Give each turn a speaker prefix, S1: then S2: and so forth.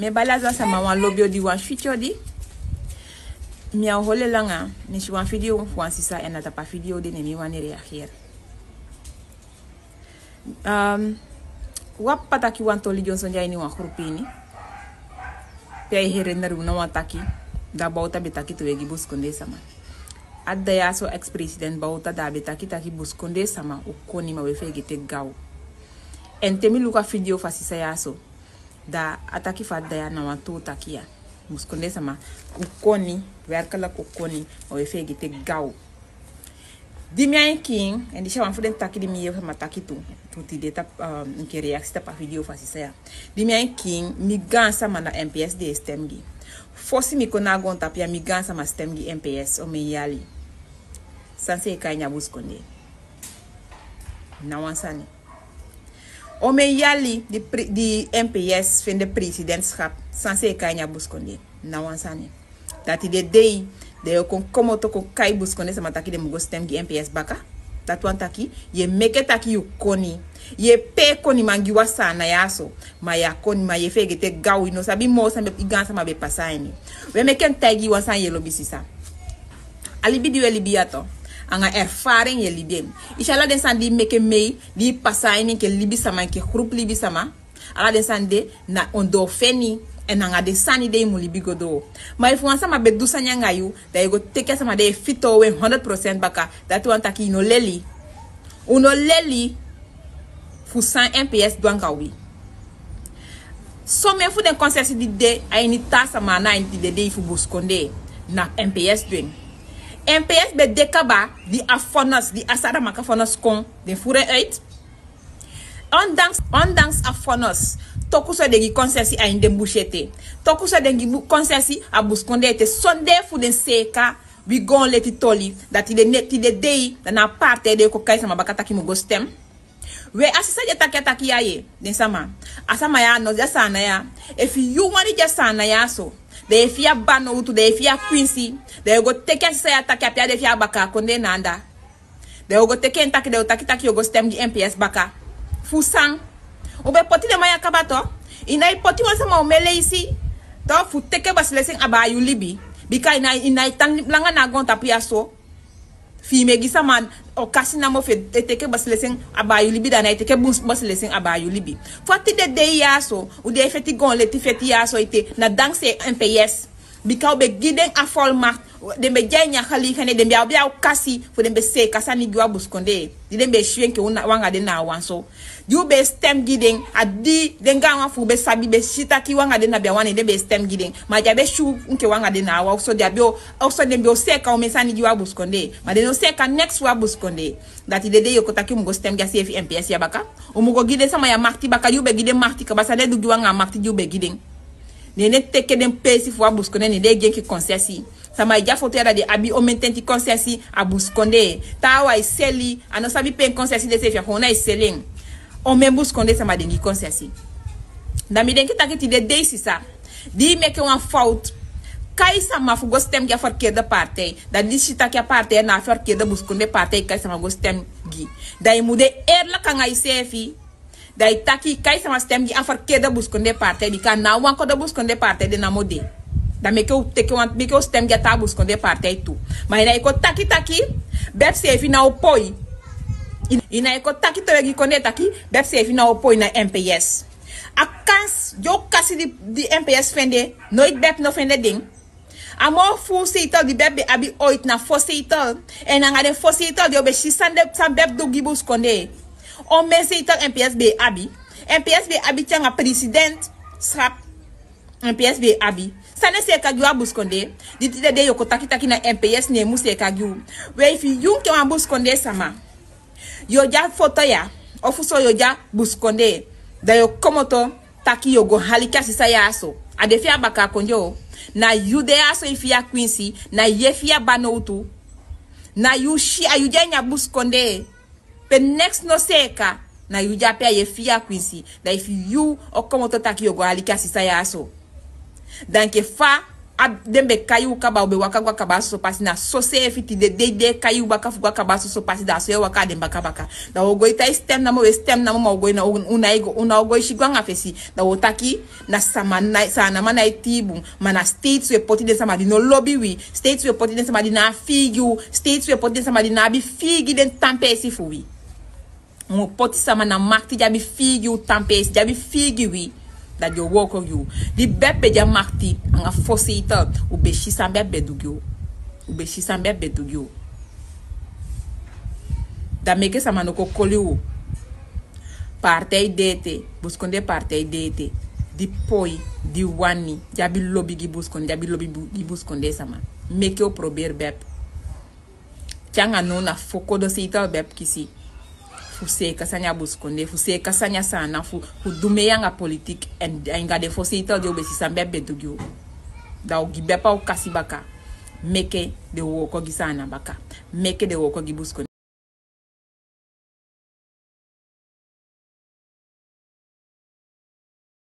S1: me balaza sama wan lobio di wan future di mi a hole langa ni shi wan video wan sisa en ata pa video de ne mi wan reagir wap pataki wan toli Johnson jay ni wan grupini pe here na runa wan taki da bauta betaki to egi buskonde sama adda ya so ex president bauta da betaki taki buskonde sama ukoni ma we fegi te gaw en temi luka video fa sisa ya so da ataki fadda ya na wanto takia muskonde sama ukoni werkala ukoni o efegi te gaw di mian king en di shawan fuden taki di miye ma taki tu ti deta nke react pa video fa sisa ya di mian king mi gansa mana MPS de stemgi fosi mi kona gon tapia mi gansa ma stemgi MPS o me yali sanse kanya buskonde na wansani o me yali di MPS fin de presidentschap sanse kanya buskonde na wansani dati de day de kon komo to ko kai buskonde sama taki de mugo stem gi MPS baka dat wan taki ye meke taki yu koni ye pe koni mangi wasana yaso ma ya koni ma ye fege te gawi no sabi mo sambe igansa ma be pasani we meken tagi wasan ye lobisisa ali bidiwe libiato anga ervaring ye lidem inshallah den sandi meke mei di pasani ke libi sama ke group libi sama ala den sande na ondo feni en anga de sani de mu libi godo ma ifu sama be du sanya ngayu da ego teke sama de fito we 100% baka that one taki no leli uno leli fusan MPS dwangawi so me fu den concert di de ay ni tasa ma na di de ifu buskonde na MPS doing MPS be dekaba di afonas di asara maka fonas kon de fure uit ondanks afonas tokuso de konsersi a inde bouchete tokuso de konsersi a buskonde te sonde fu den seka we gon leti toli that the neti de day na parte de ko kaisa mabakata ki mo gostem we asisa je taki yaye den sama asama ya no ja sana ya if you want ja sana ya so de fia bano utu de fia quincy de go teken sa ataki apia de fia baka konde nanda de go teken taki de taki yo gostem di MPS baka fusang obe poti de maya kabato inai poti wansa ma omele isi to fu teke baslesing abayu libi bika inai tan langa na gon tapia so fi me gisa man o kasina mo fe teke baslesing abayu libi da na teke baslesing abayu libi foti de ya so u de feti gon le ti feti ya so ite na danse MPS bika obe giden a folma de be janya khali khane de bia kasi fu de be se kasani gwa buskonde de be shwenke wanga de na wanso you be stem giding adi denga wan fu be sabi be shita ki wanga de na bia wan de be stem giding ma ja be shu nke wanga de na wa so de bio also de bio se ka o mesani gwa buskonde ma de no se ka next wa buskonde that de yo kotaki mu go stem ga CF MPS ya baka o mu go gide sama ya marti baka you be gide marti ka basa de du wanga marti you be giding ne teke den pesi fu wa buskonde ne de genki konsesi sama ja foto ya de abi o mententi konsesi a buskonde tawa iseli ano sabi pen konsesi de se fia hona iseleng o me buskonde sama dengi konsesi da mi denki takiti de deisi sa di meke wan fault kai sama fu gostem ga farke da parte da di sita ke parte na farke da buskonde parte kai sama gostem gi dai mude la kanga isefi dai taki kai sama stem gi afarke da buskonde parte di kan na wan ko da buskonde parte de na mode da meke o teke wan meke o stem ga ta buskonde parte tu ma ina ko taki bet sefi na opoi ina ko taki to egi konde taki bet sefi na opoi na MPS akans jo kasi di MPS fende no it bet no fende ding amo fu seital di bebe abi oit na fo seital en nga de fo seital di obe shisande sam beb do gibus konde o me seital MPS be abi tanga president srap MPS be abi sane se ka gwa buskonde di de yo ko taki na MPS ne mu se ka gwa we if you ke wan buskonde sama yo ja foto ya ofuso yo ja buskonde da yo komoto taki yo go halika sisa ya aso adefia baka konjo na yude aso ifia quincy na yefia banoutu na yushi ayujanya buskonde pe next no seka na yuja pe yefia quincy da if you o komoto taki yo go halika sisa ya aso danke fa dembe kayu kaba ube waka gwa kaba so pasi na so se fiti de kayu baka fugwa kaba so pasi da so ya waka demba kabaka da ogo ita stem na mo ma ogo na una ogo shigwa ngafesi da otaki na samana sana mana itibu mana states we poti de sama di no lobby we states we poti de sama di na figu states we poti de sama di na bi figi den tampesi fu wi mo poti sama na makti jabi figi tampesi jabi figi wi that you walk of you the bebe ja makti anga fosita ube shisambe bedugyo ube shisambe bedugyo da meke sama no kokoliu partei dete buskonde partei dete di poi di wani jabi lobby gi buskonde sama meke o probeer beb changa no na foko do sita beb kisi fuse kasanya buskonde fuse kasanya sana fu dumeya nga politique en nga de fose ita de obesi sambe bedugyo da o gibepa o kasibaka meke de wo ko gisana baka meke de wo ko gibuskonde